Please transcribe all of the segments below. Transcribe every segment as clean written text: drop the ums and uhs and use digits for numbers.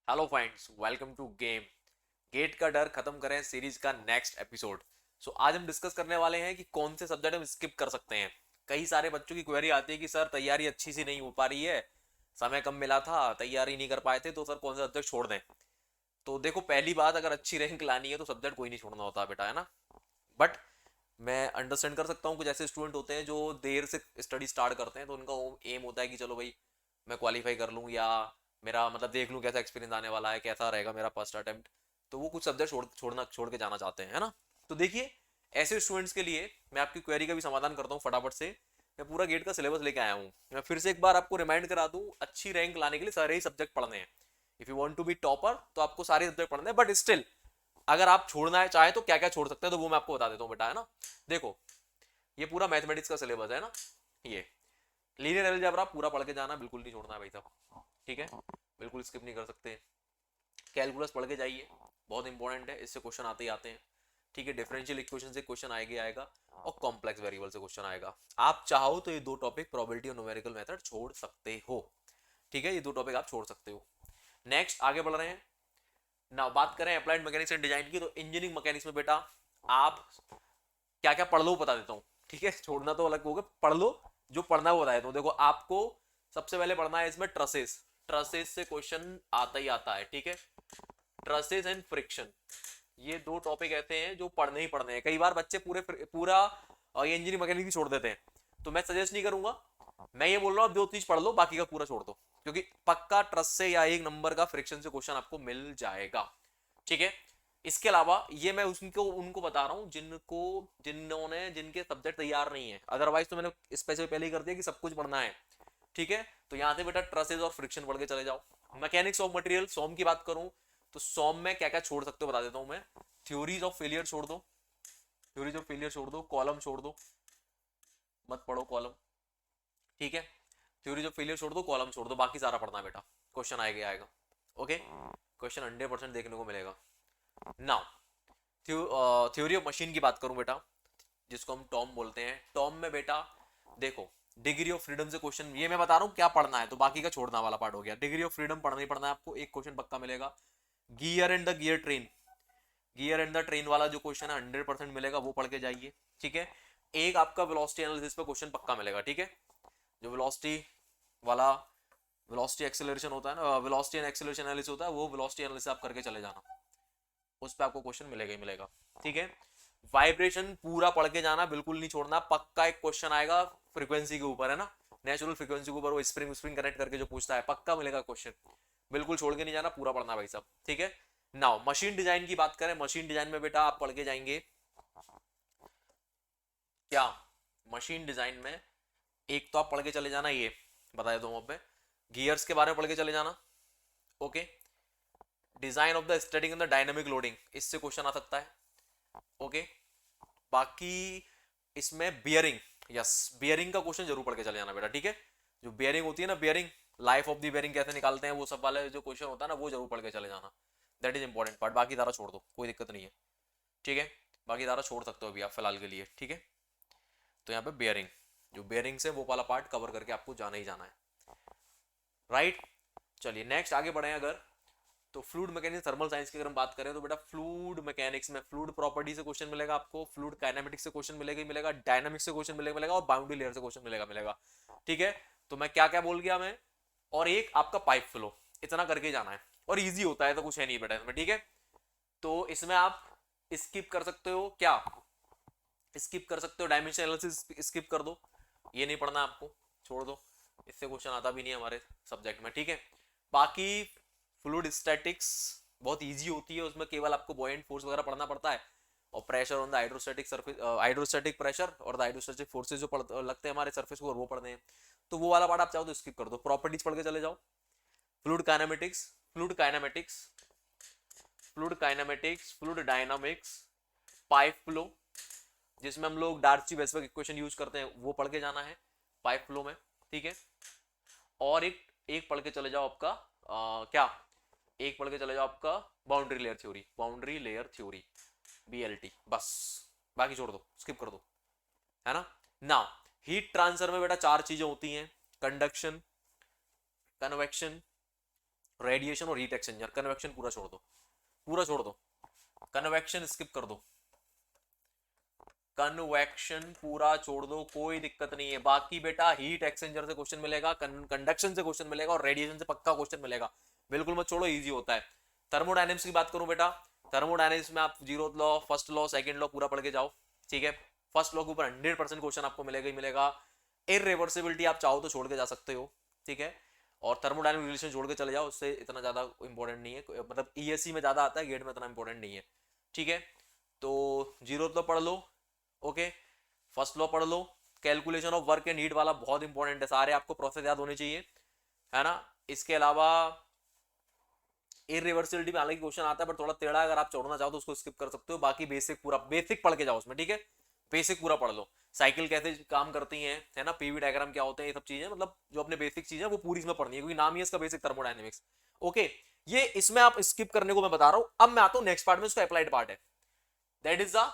Hello friends, welcome to game. GATE का डर खत्म करें सीरीज का नेक्स्ट एपिसोड। आज हम डिस्कस करने वाले हैं कि कौन से सब्जेक्ट हम स्किप कर सकते हैं। कई सारे बच्चों की क्वेरी आती है कि सर तैयारी अच्छी सी नहीं हो पा रही है, समय कम मिला था, तैयारी नहीं कर पाए थे, तो सर कौन सा सब्जेक्ट छोड़ दें। तो देखो, पहली बात, अगर अच्छी रैंक लानी है तो सब्जेक्ट कोई नहीं छोड़ना होता बेटा, है ना। बट मैं अंडरस्टैंड कर सकता हूँ कुछ ऐसे स्टूडेंट होते हैं जो देर से स्टडी स्टार्ट करते हैं, तो उनका एम होता है कि चलो भाई मैं क्वालिफाई कर लूँ, या मेरा मतलब देख लूँ कैसा एक्सपीरियंस आने वाला है, कैसा रहेगा मेरा फर्स्ट अटेम्प्ट। तो वो कुछ सब्जेक्ट छोड़ के जाना चाहते हैं, है ना। तो देखिए, ऐसे स्टूडेंट्स के लिए मैं आपकी क्वेरी का भी समाधान करता हूँ फटाफट से। मैं पूरा गेट का सिलेबस लेके आया हूँ। मैं फिर से एक बार आपको रिमाइंड करा दूँ, अच्छी रैंक लाने के लिए सारे ही सब्जेक्ट पढ़ने हैं। If you want to be topper तो आपको सारे सब्जेक्ट पढ़ने हैं, बट स्टिल अगर आप छोड़ना है चाहे तो क्या क्या छोड़ सकते हैं, तो वो मैं आपको बता देता हूँ बेटा, है ना। देखो, ये पूरा मैथमेटिक्स का सिलेबस है ना। ये लीनियर अलजेब्रा पूरा पढ़ के जाना, बिल्कुल नहीं छोड़ना है भाई साहब, ठीक है। बिल्कुल स्किप नहीं कर सकते। कैलकुलस पढ़ के जाइए, बहुत इंपॉर्टेंट है, इससे क्वेश्चन आते ही आते हैं, ठीक है। डिफरेंशियल इक्वेशन से क्वेश्चन आएगा ही आएगा, और कॉम्प्लेक्स वेरिएबल से क्वेश्चन आएगा। आप चाहो तो ये दो टॉपिक, प्रोबेबिलिटी और न्यूमेरिकल मेथड, छोड़ सकते हो, ठीक है। ये दो टॉपिक आप छोड़ सकते हो। नेक्स्ट आगे बढ़ रहे हैं ना। बात करें अप्लाइड मैकेनिक्स एंड डिजाइन की, तो इंजीनियरिंग मैकेनिक्स में बेटा आप क्या क्या पढ़ लो बता देता हूँ, ठीक है। छोड़ना तो अलग होगा, पढ़ लो। जो पढ़ना है वो बता देता हूँ। देखो, आपको सबसे पहले पढ़ना है इसमें ट्रसेस। ट्रसेस से क्वेश्चन आता ही आता है, ठीक है। ट्रसेस एंड फ्रिक्शन, ये दो टॉपिक ऐसे हैं जो पढ़ने ही पढ़ने हैं। कई बार बच्चे पूरे पूरा ये इंजीनियरिंग मैकेनिक्स भी छोड़ देते हैं, तो मैं सजेस्ट नहीं करूंगा। मैं ये बोल रहा हूँ, दो चीज पढ़ लो, बाकी का पूरा छोड़ दो, क्योंकि पक्का ट्रस से या एक नंबर का फ्रिक्शन से क्वेश्चन आपको मिल जाएगा, ठीक है। इसके अलावा ये मैं उनको उनको बता रहा हूँ जिनके सब्जेक्ट तैयार नहीं है, अदरवाइज तो मैंने स्पेशल पहले ही कर दिया कि सब कुछ पढ़ना है, ठीक है। तो यहाँ से बेटा ट्रसेज और फ्रिक्शन पढ़ के चले जाओ। मैकेनिक्स ऑफ मटेरियल सोम की बात करूं, तो सोम में क्या क्या छोड़ सकते हो बता देता हूं मैं। थ्योरीज ऑफ फेलियर छोड़ दो, थ्योरीज ऑफ फेलियर छोड़ दो, कॉलम छोड़ दो, मत पढ़ो कॉलम, ठीक है। थ्योरीज ऑफ फेलियर छोड़ दो, कॉलम छोड़ दो, बाकी सारा पढ़ना बेटा, क्वेश्चन आएगा आएगा, ओके। क्वेश्चन 100% देखने को मिलेगा। नाउ थ्योरी ऑफ मशीन की बात करूं बेटा, जिसको हम टॉम बोलते हैं। टॉम में बेटा देखो, डिग्री ऑफ फ्रीडम से क्वेश्चन, ये मैं बता रहा हूँ क्या पढ़ना है, तो बाकी का छोड़ना वाला पार्ट हो गया। डिग्री ऑफ फ्रीडम पढ़ना ही पढ़ना है आपको, एक क्वेश्चन पक्का मिलेगा। Gear and the gear train, gear and the train वाला जो क्वेश्चन है 100% मिलेगा, वो पढ़ के जाइए, ठीक है। एक आपका वेलोसिटी एनालिसिस पे क्वेश्चन पक्का मिलेगा, ठीक है। जो वेलोसिटी वाला, वेलोसिटी एक्सेलरेशन होता है ना, वेलोसिटी एंड एक्सेलरेशन एनालिसिस होता है, वो वेलोसिटी एनालिसिस आप करके चले जाना, उस पर आपको क्वेश्चन मिलेगा ही मिलेगा, ठीक है। वाइब्रेशन पूरा पढ़ के जाना, बिल्कुल नहीं छोड़ना। पक्का एक क्वेश्चन आएगा फ्रीक्वेंसी के ऊपर, है ना, नेचुरल फ्रीक्वेंसी के ऊपर, वो स्प्रिंग स्प्रिंग कनेक्ट करके जो पूछता है, पक्का मिलेगा क्वेश्चन। बिल्कुल छोड़ के नहीं जाना, पूरा पढ़ना भाई साहब, ठीक है। नाउ मशीन डिजाइन की बात करें, मशीन डिजाइन में बेटा आप पढ़ के जाएंगे क्या। मशीन डिजाइन में एक तो आप पढ़ के चले जाना, ये बता देता हूं अब मैं, गियर्स के बारे में पढ़ के चले जाना, okay. Design of the static and the dynamic loading, इससे क्वेश्चन आ सकता है, ओके। बाकी इसमें बियरिंग, यस, बियरिंग का क्वेश्चन जरूर पढ़ के चले जाना बेटा, ठीक है। जो बियरिंग होती है ना, bearing, life of the bearing कैसे निकालते हैं, वो सब वाले जो क्वेश्चन होता है ना, वो जरूर पढ़ के चले जाना। That is important part. बाकी सारा छोड़ दो, कोई दिक्कत नहीं है, ठीक है। बाकी सारा छोड़ सकते हो अभी आप फिलहाल के लिए, ठीक है। तो यहाँ पे बियरिंग, जो बियरिंग से वो वाला पार्ट कवर करके आपको जाना ही जाना है, राइट। चलिए नेक्स्ट आगे बढ़े अगर, तो फ्लूइड मैकेनिक्स थर्मल साइंस की अगर हम बात करें, तो बेटा फ्लूइड मैकेनिक्स में फ्लूइड प्रॉपर्टी से क्वेश्चन मिलेगा आपको, फ्लूइड काइनेमेटिक्स से क्वेश्चन मिलेगा ही मिलेगा, डायनामिक्स से क्वेश्चन मिलेगा मिलेगा, और बाउंड्री लेयर से क्वेश्चन मिलेगा मिलेगा, ठीक है। तो मैं क्या क्या बोल गया मैं, और एक आपका पाइप फ्लो, इतना करके जाना है, और इजी होता है, तो कुछ है नहीं बेटा इसमें, ठीक है। तो इसमें आप स्किप कर सकते हो क्या, स्किप कर सकते हो डायमेंशन एनालिसिस, स्किप कर दो, ये नहीं पढ़ना आपको, छोड़ दो, इससे क्वेश्चन आता भी नहीं हमारे सब्जेक्ट में, ठीक है। बाकी फ्लूइड स्टैटिक्स बहुत इजी होती है, उसमें केवल आपको बॉयंट फोर्स वगैरह पढ़ना पड़ता है, और pressure on the hydrostatic surface, hydrostatic pressure और द हाइड्रोस्टैटिक फोर्सेस जो लगते हैं हमारे सरफेस को, वो पढ़ने हैं। तो वो वाला पार्ट आप चाहो तो स्किप कर दो, प्रॉपर्टीज पढ़ के चले जाओ। Fluid kinematics, fluid kinematics, fluid kinematics, fluid dynamics, pipe flow, जिसमें हम लोग डार्सी वेसबर्ग इक्वेशन यूज करते हैं, वो पढ़ के जाना है पाइप फ्लो में, ठीक है। और एक एक पढ़ के चले जाओ आपका क्या, एक पढ़ के चले जाओ आपका boundary layer theory, boundary layer theory, BLT, बस। बाकी छोड़ दो, स्किप कर दो, है ना। ना हीट ट्रांसफर में बेटा चार चीजें होती हैं, कंडक्शन, कन्वेक्शन, रेडिएशन और हीट एक्सचेंजर। कन्वेक्शन पूरा छोड़ दो, पूरा छोड़ दो, कन्वेक्शन स्किप कर दो, कन्वेक्शन पूरा छोड़ दो, कोई दिक्कत नहीं है। बाकी बेटा हीट एक्सचेंजर से क्वेश्चन मिलेगा, कंडक्शन से क्वेश्चन मिलेगा और रेडिएशन से पक्का क्वेश्चन मिलेगा, बिल्कुल मत छोड़ो, इजी होता है। थर्मोडायनेमिक्स की बात करूं बेटा, थर्मोडायनेमिक्स में आप zero law, first law, second law पूरा पढ़ के जाओ, ठीक है। फर्स्ट लॉ के ऊपर 100% क्वेश्चन आपको मिलेगा ही मिलेगा। इररिवर्सिबिलिटी आप चाहो तो छोड़ के जा सकते हो, ठीक है। और थर्मोडायनेमिक रिलेशन छोड़ के चले जाओ, उससे इतना ज्यादा इंपॉर्टेंट नहीं है, मतलब ईएससी में ज्यादा आता है, गेट में इतना इंपॉर्टेंट नहीं है, ठीक है। तो जीरो लॉ पढ़ लो, ओके। फर्स्ट लॉ पढ़ लो, calculation of work and heat वाला बहुत इंपॉर्टेंट है, सारे आपको प्रोसेस याद होने चाहिए, है ना। इसके अलावा इररिवर्सिबिलिटी में हालांकि क्वेश्चन आता है पर थोड़ा टेढ़ा, अगर आप छोड़ना चाहो तो उसको स्किप कर सकते हो। बाकी बेसिक पूरा बेसिक पढ़ के जाओ उसमें, ठीक है। बेसिक पूरा पढ़ लो, साइकिल कैसे काम करती हैं, है ना, पीवी डायग्राम क्या होते हैं, ये सब चीजें, मतलब जो अपने बेसिक चीजें वो पूरी इसमें पढ़नी है, क्योंकि नाम ही है इसका बेसिक थर्मोडायनेमिक्स, ओके। ये इसमें आप स्किप करने को मैं बता रहा हूं। अब मैं आता हूं नेक्स्ट पार्ट में, इसका अप्लाइड पार्ट है, दैट इज द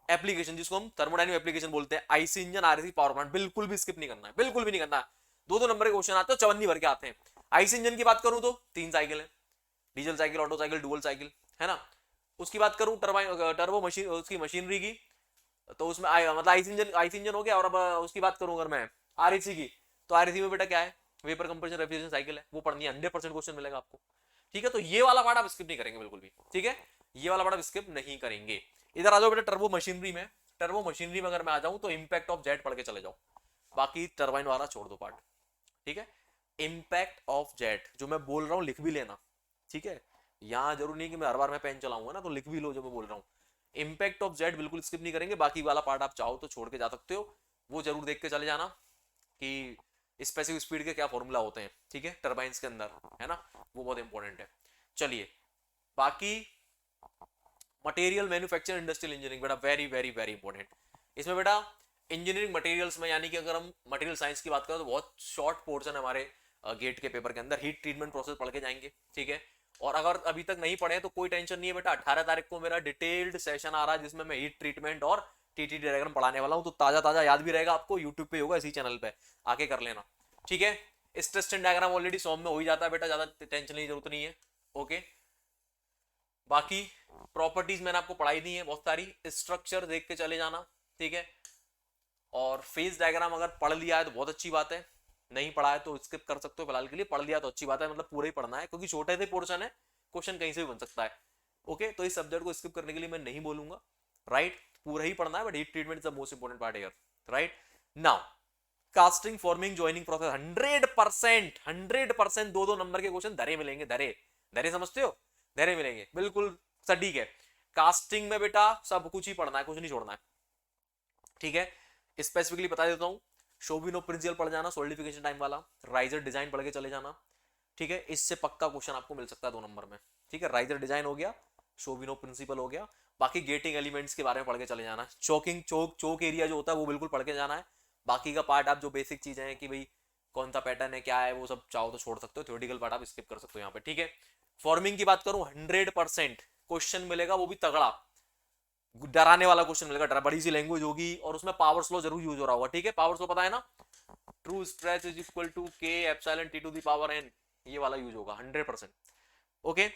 एप्लीकेशन, जिसको हम थर्मोडायनेमिक एप्लीकेशन बोलते हैं। IC engine, RC power plant, बिल्कुल भी स्किप नहीं करना है, बिल्कुल भी नहीं करना है। दो दो नंबर के क्वेश्चन आते हैं, चवन्नी भर के आते हैं। आईसी इंजन की बात करूं तो 3 साइकिल है, diesel cycle, auto cycle, dual cycle, है ना। उसकी बात करूं टर्बाइन, टर्बो मशीन, उसकी मशीनरी की, तो उसमें मतलब आईसी इंजन हो गया। और अब उसकी बात करूं अगर मैं आरसी की, तो आरसी में बेटा क्या है, वेपर कंप्रेशन रेफ्रिजरेशन साइकिल है, वो पढ़नी है, 100% क्वेश्चन मिलेगा आपको, ठीक है। तो ये वाला पार्ट आप स्किप नहीं करेंगे बिल्कुल भी, ठीक है, ये वाला पार्ट आप स्किप नहीं करेंगे। इधर आ जाओ बेटा टर्बो मशीनरी में। टर्बो मशीनरी में अगर मैं आ जाऊं तो इंपैक्ट ऑफ जेट पढ़ के चले जाओ, बाकी टर्बाइन वाला छोड़ दो पार्ट, ठीक है। इंपैक्ट ऑफ जेट जो मैं बोल रहा हूं लिख भी लेना, ठीक है। यहां जरूर नहीं कि मैं हर बार मैं पेन चलाऊंगा ना, तो लिख भी लो जो मैं बोल रहा हूं। इंपैक्ट ऑफ जेट बिल्कुल स्किप नहीं करेंगे, बाकी वाला पार्ट आप चाहो तो छोड़ के जा सकते हो, वो जरूर देख के चले जाना कि स्पेसिफिक स्पीड के क्या फॉर्मूला होते हैं, ठीक है, टर्बाइंस के अंदर, है ना, वो बहुत इंपॉर्टेंट है। चलिए बाकी मटेरियल मैन्युफैक्चर इंडस्ट्रियल इंजीनियरिंग बेटा वेरी वेरी वेरी इंपॉर्टेंट। इसमें बेटा इंजीनियरिंग मटेरियल्स में, यानी कि अगर हम मटेरियल साइंस की बात करें तो बहुत शॉर्ट पोर्शन है हमारे गेट के पेपर के अंदर, हीट ट्रीटमेंट प्रोसेस पढ़ के जाएंगे, ठीक है। और अगर अभी तक नहीं पढ़े तो कोई टेंशन नहीं है बेटा, 18 तारीख को मेरा डिटेल्ड सेशन आ रहा है जिसमें मैं हीट ट्रीटमेंट और टीटी डायग्राम पढ़ाने वाला हूं, तो ताजा ताजा याद भी रहेगा आपको, यूट्यूब पे होगा, इसी चैनल पे आके कर लेना, ठीक है। Stress test diagram already solve में हो ही जाता है बेटा, ज्यादा टेंशन की जरूरत नहीं है, ओके। बाकी प्रॉपर्टीज मैंने आपको पढ़ाई दी है बहुत सारी, स्ट्रक्चर देख के चले जाना, ठीक है। और फेज डायग्राम अगर पढ़ लिया है तो बहुत अच्छी बात है, नहीं पढ़ा है तो स्किप कर सकते हो फिलहाल के लिए, पढ़ लिया तो अच्छी बात है, मतलब पूरा ही पढ़ना है, क्योंकि छोटे से पोर्शन है, क्वेश्चन कहीं से भी बन सकता है, ओके। तो इस सब्जेक्ट को स्किप करने के लिए मैं नहीं बोलूंगा, राइट, पूरा ही पढ़ना है, but heat treatment is the most important part here, right. Now casting, forming, joining process, 100% 100% दो दो नंबर के क्वेश्चन धरे मिलेंगे, धरे धरे समझते हो, धरे मिलेंगे, बिल्कुल सटीक है। कास्टिंग में बेटा सब कुछ ही पढ़ना है, कुछ नहीं छोड़ना है, ठीक है। स्पेसिफिकली बता देता हूं, शोविनो प्रिंसिपल पढ़ जाना, सोल्डिफिकेशन टाइम वाला, राइजर डिजाइन पढ़ के चले जाना, ठीक है। इससे पक्का क्वेश्चन आपको मिल सकता है 2 नंबर में, ठीक है। राइजर डिजाइन हो गया, शोविनो प्रिंसिपल हो गया, बाकी गेटिंग एलिमेंट्स के बारे में पढ़ के चले जाना, चोकिंग चोक एरिया जो होता है वो बिल्कुल पढ़ के जाना है। बाकी का पार्ट आप जो बेसिक चीजें हैं कि भाई कौन सा पैटर्न है क्या है, वो सब चाहो तो छोड़ सकते हो, थ्योरेटिकल पार्ट आप स्किप कर सकते हो यहाँ पे, ठीक है। फॉर्मिंग की बात करूं 100% क्वेश्चन मिलेगा, वो भी तगड़ा, डराने वाला क्वेश्चन मिलेगा, बड़ी सी लैंग्वेज होगी और उसमें पावर स्लो जरूर यूज हो रहा होगा, ठीक है। पावर स्लो पता है ना, true stretch is equal to K epsilon T to the power N, ये वाला यूज होगा 100%, ओके।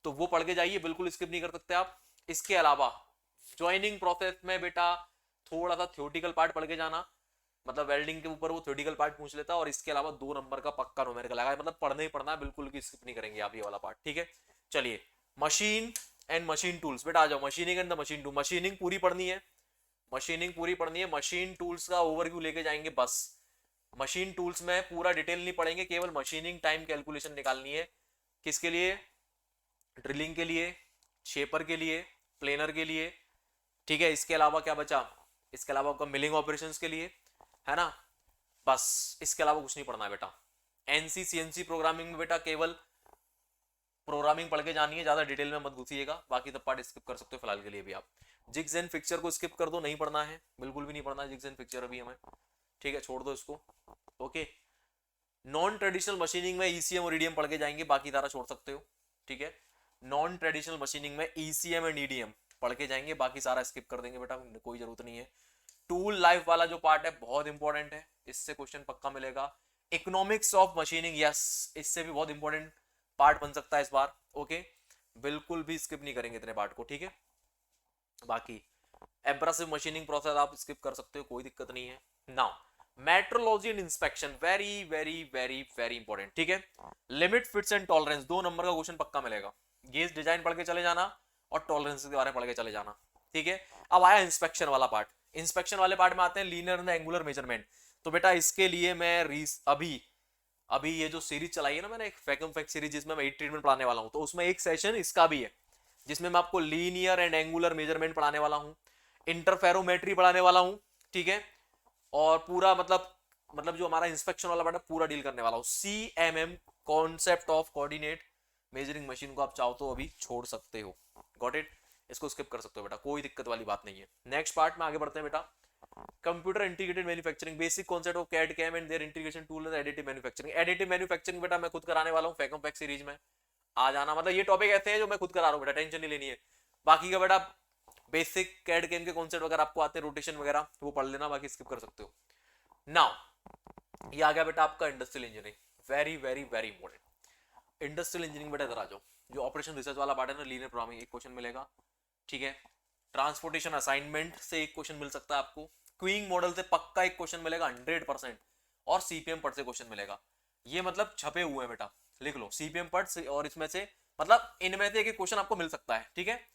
तो वो पढ़ के जाइए, बिल्कुल स्किप नहीं कर सकते आप। इसके अलावा ज्वाइनिंग प्रोसेस में बेटा थोड़ा सा थ्योरेटिकल पार्ट पढ़ के जाना, मतलब वेल्डिंग के ऊपर वो थ्योरेटिकल पार्ट पूछ लेता है, और इसके अलावा 2 नंबर का पक्का न्यूमेरिकल आएगा, मतलब पढ़ना ही पढ़ना है, बिल्कुल भी स्किप नहीं करेंगे आप ये वाला पार्ट, ठीक है। चलिए मशीन एंड मशीन टूल्स बेटा आ जाओ, machining and the machine tool, machining पूरी पढ़नी है, मशीनिंग पूरी पढ़नी है, मशीन टूल्स का ओवरव्यू लेके जाएंगे बस। मशीन टूल्स में पूरा डिटेल नहीं पढ़ेंगे, केवल मशीनिंग टाइम कैलकुलेशन निकालनी है, किसके लिए, ड्रिलिंग के लिए, शेपर के लिए, प्लेनर के लिए, ठीक है। इसके अलावा क्या बचा, इसके अलावा आपका मिलिंग ऑपरेशंस के लिए, है ना, बस इसके अलावा कुछ नहीं पढ़ना है बेटा। एनसी सीएनसी प्रोग्रामिंग में बेटा केवल प्रोग्रामिंग पढ़ के जानी है, ज्यादा डिटेल में मत घुसिएगा, बाकी सब पार्ट स्किप कर सकते हो फिलहाल के लिए भी आप। जिग्स एंड फिक्सचर को स्किप कर दो, नहीं पढ़ना है, बिल्कुल भी नहीं पढ़ना है जिग्स एंड फिक्सचर अभी हमें, ठीक है, छोड़ दो इसको, ओके। नॉन ट्रेडिशनल मशीनिंग में ईसीएम और ईडीएम पढ़ के जाएंगे, बाकी सारा छोड़ सकते हो, ठीक है। नॉन ट्रेडिशनल मशीनिंग में ईसीएम एंड ईडीएम पढ़ के जाएंगे, बाकी सारा स्किप कर देंगे बेटा, कोई जरूरत नहीं है। टूल लाइफ वाला जो पार्ट है बहुत इंपॉर्टेंट है, इससे क्वेश्चन पक्का मिलेगा। इकोनॉमिक्स ऑफ मशीनिंग, यस, इससे भी बहुत इंपॉर्टेंट पार्ट बन सकता है इस बार। ओके, बिल्कुल भी स्किप नहीं करेंगे इतने पार्ट को, ठीक है। बाकी एब्रेसिव मशीनिंग प्रोसेस आप स्किप कर सकते हो, कोई दिक्कत नहीं है। Now metrology and inspection, very very very very important, ठीक है। Limit, fits and tolerance, 2 number का क्वेश्चन पक्का मिलेगा। गेज डिजाइन पढ़ के चले जाना और टॉलरेंस के बारे में पढ़ के चले जाना, ठीक है। अब आया इंस्पेक्शन वाला पार्ट। इंस्पेक्शन वाले पार्ट में आते हैं लीनियर एंड एंगुलर मेजरमेंट। तो बेटा इसके लिए मैं अभी अभी ये जो सीरीज चलाई है ना मैंने, एक फैकम फैक्ट सीरीज, जिसमें मैं हीट ट्रीटमेंट पढ़ाने वाला हूं, तो उसमें एक सेशन इसका भी है जिसमें मैं आपको लीनियर एंड एंगुलर मेजरमेंट पढ़ाने वाला हूं, इंटरफेरोमेट्री पढ़ाने वाला हूं, ठीक है। और पूरा मतलब जो हमारा इंस्पेक्शन वाला पार्ट है पूरा डील करने वाला हूं। CMM, concept of coordinate measuring machine को आप चाहो तो अभी छोड़ सकते हो, गॉट इट। इसको स्किप कर सकते हो बेटा, कोई दिक्कत वाली बात नहीं है। नेक्स्ट पार्ट में आगे बढ़ते हैं बेटा। Computer integrated manufacturing, basic concept of CAD CAM and their integration tool and additive manufacturing. Additive manufacturing बेटा मैं खुद कराने वाला हूं फैकम फैक्ट सीरीज में, आ जाना। मतलब ये टॉपिक ऐसे हैं जो मैं खुद करा रहा हूं बेटा, टेंशन नहीं लेनी है। बाकी का बेटा बेसिक कैड कैम के कॉन्सेप्ट अगर आपको आते हैं, रोटेशन वगैरह, वो पढ़ लेना, बाकी स्किप कर सकते हो। नाउ ये आ गया बेटा आपका industrial engineering, very very very important. Industrial engineering बेटा इधर आ जाओ। जो ऑपरेशन रिसर्च वाला पार्ट है ना, लीनियर प्रोग्रामिंग, एक क्वेश्चन मिलेगा, ठीक है। ट्रांसपोर्टेशन असाइनमेंट से एक क्वेश्चन मिल सकता है आपको। क्यूइंग मॉडल से पक्का एक क्वेश्चन मिलेगा 100%। और सीपीएम पट से क्वेश्चन मिलेगा। ये मतलब छपे हुए हैं बेटा, लिख लो सीपीएम पट से, और इसमें से मतलब इनमें से एक क्वेश्चन आपको मिल सकता है, ठीक है।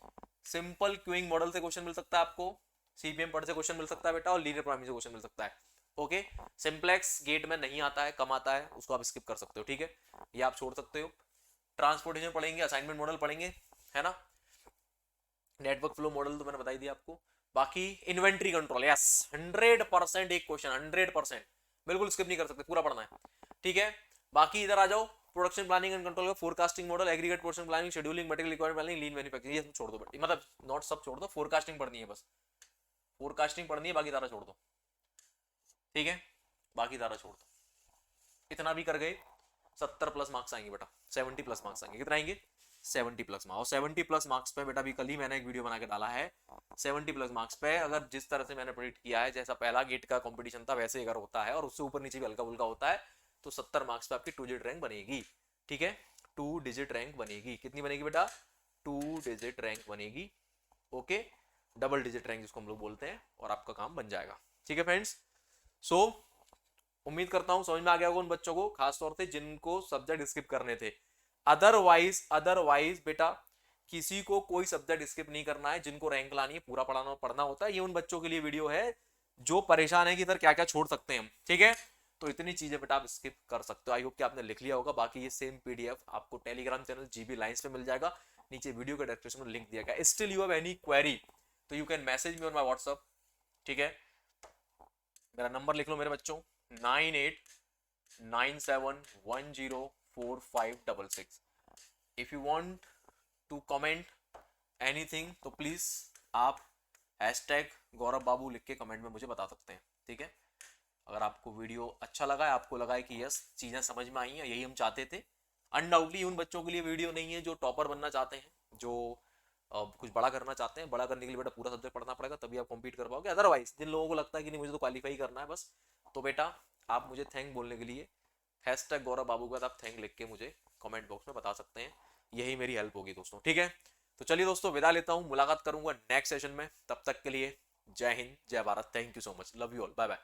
सिंपल क्यूइंग मॉडल से क्वेश्चन मिल सकता है आपको, सीपीएम पट से क्वेश्चन मिल सकता है बेटा, और लीनियर प्रोग्रामिंग से क्वेश्चन मिल सकता है। ओके, सिंप्लेक्स गेट में नहीं आता है, कम आता है, उसको आप स्किप कर सकते हो, ठीक है। ये आप छोड़ सकते हो। ट्रांसपोर्टेशन पढ़ेंगे, असाइनमेंट मॉडल पढ़ेंगे, है ना। नेटवर्क फ्लो मॉडल तो मैंने बता ही दिया आपको। बाकी इन्वेंट्री कंट्रोल, यस 100% एक क्वेश्चन, 100% बिल्कुल स्किप नहीं कर सकते, पूरा पढ़ना है, ठीक है। बाकी इधर आ जाओ, प्रोडक्शन प्लानिंग एंड कंट्रोल का forecasting model, aggregate production planning, scheduling, material requirement planning, लीन मैन्युफैक्चरिंग, ये सब छोड़ दो बेटा, मतलब नॉट सब छोड़ दो, फोरकास्टिंग पढ़नी है बस, फोरकास्टिंग पढ़नी है, बाकी सारा छोड़ दो, ठीक है। बाकी सारा छोड़ दो, इतना भी कर गए 70+ मार्क्स आएंगे बेटा, 70+ मार्क्स आएंगे। कितना आएंगे? 70+ मार्क्स। और 70+ मार्क्स पे बेटा भी कल ही मैंने एक वीडियो बना के डाला है। 70+ मार्क्स पे अगर जिस तरह से मैंने प्रेडिक्ट किया है, जैसा पहला गेट का कंपटीशन था वैसे अगर होता है और उससे ऊपर नीचे भी हल्का फुल्का होता है, तो 70 मार्क्स पे आपकी 2 डिजिट रैंक बनेगी, ठीक है। 2 डिजिट रैंक बनेगी। कितनी बनेगी बेटा? 2 डिजिट रैंक बनेगी, ओके। डबल डिजिट रैंक जिसको हम लोग बोलते हैं, और आपका काम बन जाएगा, ठीक है फ्रेंड्स। सो उम्मीद करता हूं समझ में आ गया होगा उन बच्चों को, खासतौर से जिनको सब्जेक्ट स्किप करने थे। अदरवाइज बेटा किसी को कोई सब्जेक्ट स्किप नहीं करना है, जिनको रैंक लानी है पूरा पढ़ना होता है। ये उन बच्चों के लिए वीडियो है जो परेशान है कि सर क्या क्या छोड़ सकते हैं हम, ठीक है। तो इतनी चीजें बेटा आप स्किप कर सकते हो। आई होप कि आपने लिख लिया होगा। बाकी ये सेम पीडीएफ आपको टेलीग्राम चैनल जीबी लाइंस पे मिल जाएगा, नीचे वीडियो के डिस्क्रिप्शन में लिंक दिया गया। Still you have any query तो you can message me on my WhatsApp, ठीक है। मेरा नंबर लिख लो मेरे बच्चों, 9897104566। If you want to comment anything तो प्लीज आप हैशटैग गौरव बाबू लिख के कमेंट में मुझे बता सकते हैं, ठीक है। अगर आपको वीडियो अच्छा लगा है, आपको लगा है कि यस चीजें समझ में आई हैं, यही हम चाहते थे। अनडाउटली उन बच्चों के लिए वीडियो नहीं है जो टॉपर बनना चाहते हैं, जो कुछ बड़ा करना चाहते हैं। बड़ा करने के लिए बेटा पूरा सब्जेक्ट पढ़ना पड़ेगा, तभी आप कॉम्पीट कर पाओगे। अदरवाइज जिन लोगों को लगता है कि नहीं मुझे तो क्वालिफाई करना है बस, तो बेटा आप मुझे थैंक बोलने के लिए हैशटैग गौरव बाबू के बाद आप थैंक लिख के मुझे कमेंट बॉक्स में बता सकते हैं। यही मेरी हेल्प होगी दोस्तों, ठीक है। तो चलिए दोस्तों विदा लेता हूँ, मुलाकात करूंगा नेक्स्ट सेशन में। तब तक के लिए जय हिंद, जय Bharat, thank you so much, love you all, bye bye.